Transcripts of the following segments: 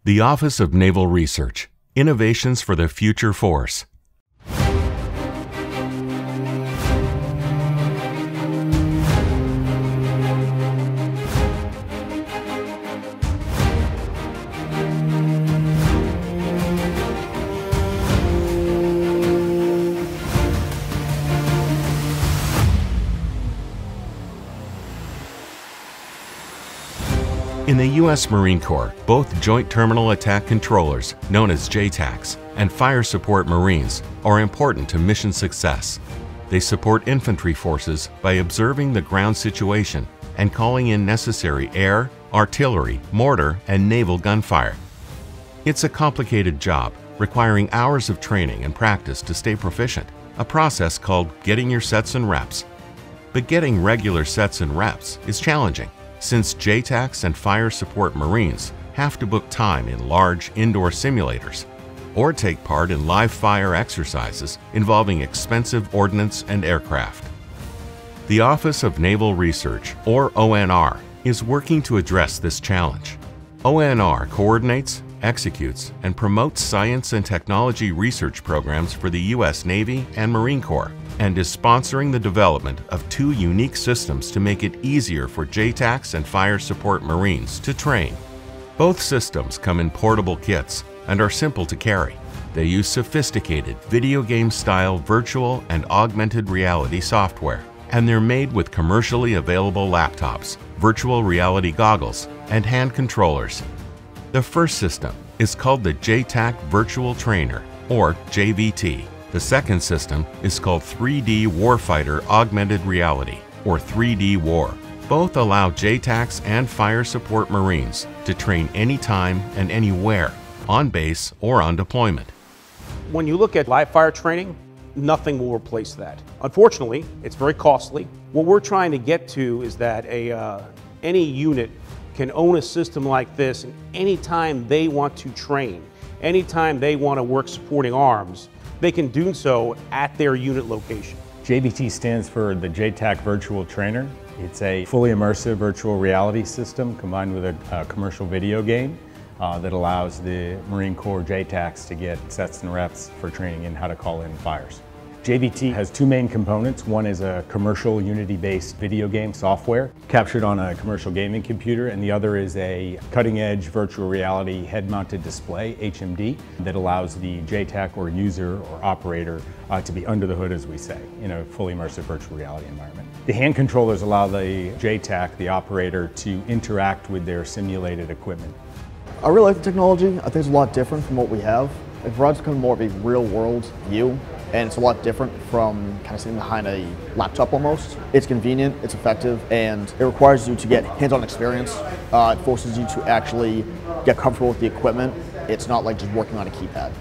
The Office of Naval Research, Innovations for the Future Force. In the U.S. Marine Corps, both Joint Terminal Attack Controllers, known as JTACs, and Fire Support Marines are important to mission success. They support infantry forces by observing the ground situation and calling in necessary air, artillery, mortar, and naval gunfire. It's a complicated job, requiring hours of training and practice to stay proficient, a process called getting your sets and reps. But getting regular sets and reps is challenging, since JTACs and Fire Support Marines have to book time in large indoor simulators or take part in live fire exercises involving expensive ordnance and aircraft. The Office of Naval Research, or ONR, is working to address this challenge. ONR coordinates, executes, and promotes science and technology research programs for the U.S. Navy and Marine Corps, and is sponsoring the development of 2 unique systems to make it easier for JTACs and Fire Support Marines to train. Both systems come in portable kits and are simple to carry. They use sophisticated video game-style virtual and augmented reality software, and they're made with commercially available laptops, virtual reality goggles, and hand controllers. The first system is called the JTAC Virtual Trainer, or JVT. The second system is called 3D Warfighter Augmented Reality, or 3D WAR. Both allow JTACs and Fire Support Marines to train anytime and anywhere, on base or on deployment. When you look at live fire training, nothing will replace that. Unfortunately, it's very costly. What we're trying to get to is that any unit can own a system like this, and anytime they want to train, anytime they want to work supporting arms, they can do so at their unit location. JVT stands for the JTAC Virtual Trainer. It's a fully immersive virtual reality system combined with a commercial video game that allows the Marine Corps JTACs to get sets and reps for training in how to call in fires. JVT has 2 main components. One is a commercial Unity-based video game software captured on a commercial gaming computer, and the other is a cutting-edge virtual reality head-mounted display, HMD, that allows the JTAC or user or operator to be under the hood, as we say, in a fully immersive virtual reality environment. The hand controllers allow the JTAC, the operator, to interact with their simulated equipment. I really like the technology. I think it's a lot different from what we have. It provides kind of more of a real-world view, and it's a lot different from kind of sitting behind a laptop almost. It's convenient, it's effective, and it requires you to get hands-on experience. It forces you to actually get comfortable with the equipment. It's not like just working on a keypad.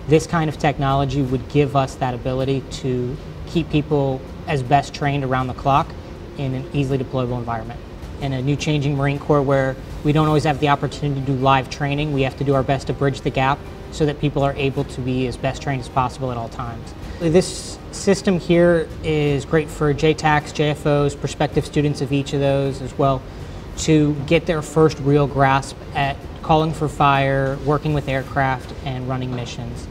This kind of technology would give us that ability to keep people as best trained around the clock in an easily deployable environment. In a new changing Marine Corps where we don't always have the opportunity to do live training, we have to do our best to bridge the gap so that people are able to be as best trained as possible at all times. This system here is great for JTACs, JFOs, prospective students of each of those as well, to get their first real grasp at calling for fire, working with aircraft, and running missions.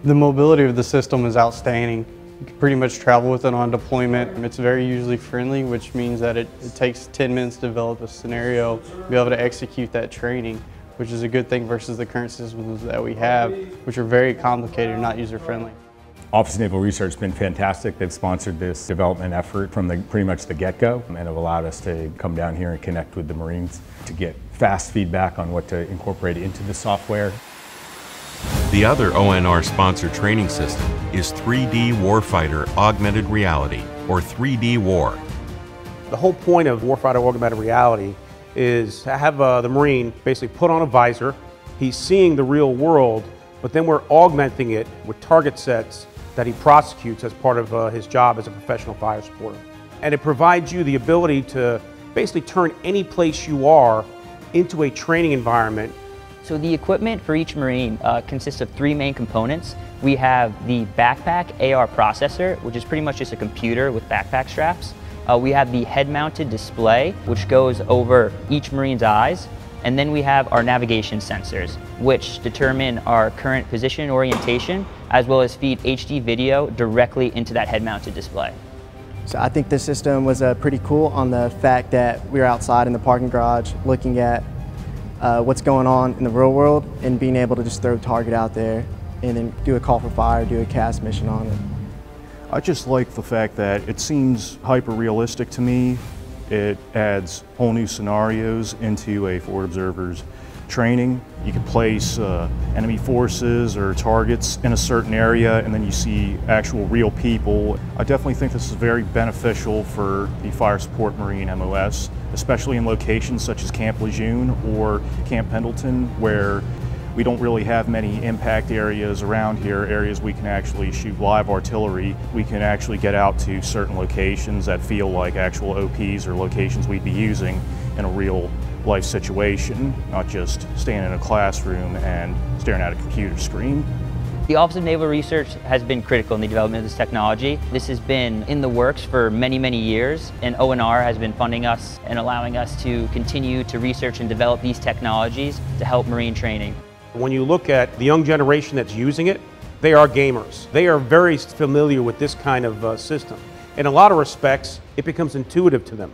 The mobility of the system is outstanding. You can pretty much travel with it on deployment. It's very user friendly, which means that it takes 10 minutes to develop a scenario, be able to execute that training, which is a good thing versus the current systems that we have, which are very complicated and not user-friendly. Office of Naval Research has been fantastic. They've sponsored this development effort from pretty much the get-go, and have allowed us to come down here and connect with the Marines to get fast feedback on what to incorporate into the software. The other ONR-sponsored training system is 3D Warfighter Augmented Reality, or 3D WAR. The whole point of Warfighter Augmented Reality is to have the Marine basically put on a visor. He's seeing the real world, but then we're augmenting it with target sets that he prosecutes as part of his job as a professional fire supporter. And it provides you the ability to basically turn any place you are into a training environment. So the equipment for each Marine consists of 3 main components. We have the backpack AR processor, which is pretty much just a computer with backpack straps. We have the head-mounted display, which goes over each Marine's eyes. And then we have our navigation sensors, which determine our current position and orientation, as well as feed HD video directly into that head-mounted display. So I think this system was pretty cool on the fact that we were outside in the parking garage looking at what's going on in the real world and being able to just throw a target out there and then do a call for fire, do a cast mission on it. I just like the fact that it seems hyper-realistic to me. It adds whole new scenarios into a forward observer's training. You can place enemy forces or targets in a certain area, and then you see actual real people. I definitely think this is very beneficial for the Fire Support Marine MOS, especially in locations such as Camp Lejeune or Camp Pendleton, where we don't really have many impact areas around here, areas we can actually shoot live artillery. We can actually get out to certain locations that feel like actual OPs or locations we'd be using in a real life situation, not just staying in a classroom and staring at a computer screen. The Office of Naval Research has been critical in the development of this technology. This has been in the works for many, many years, and ONR has been funding us and allowing us to continue to research and develop these technologies to help Marine training. When you look at the young generation that's using it, they are gamers. They are very familiar with this kind of system. In a lot of respects, it becomes intuitive to them.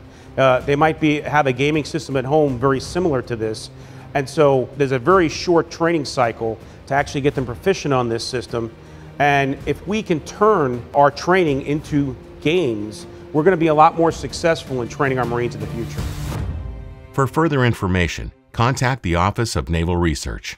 They might have a gaming system at home very similar to this, and so there's a very short training cycle to actually get them proficient on this system. And if we can turn our training into games, we're going to be a lot more successful in training our Marines in the future. For further information, contact the Office of Naval Research.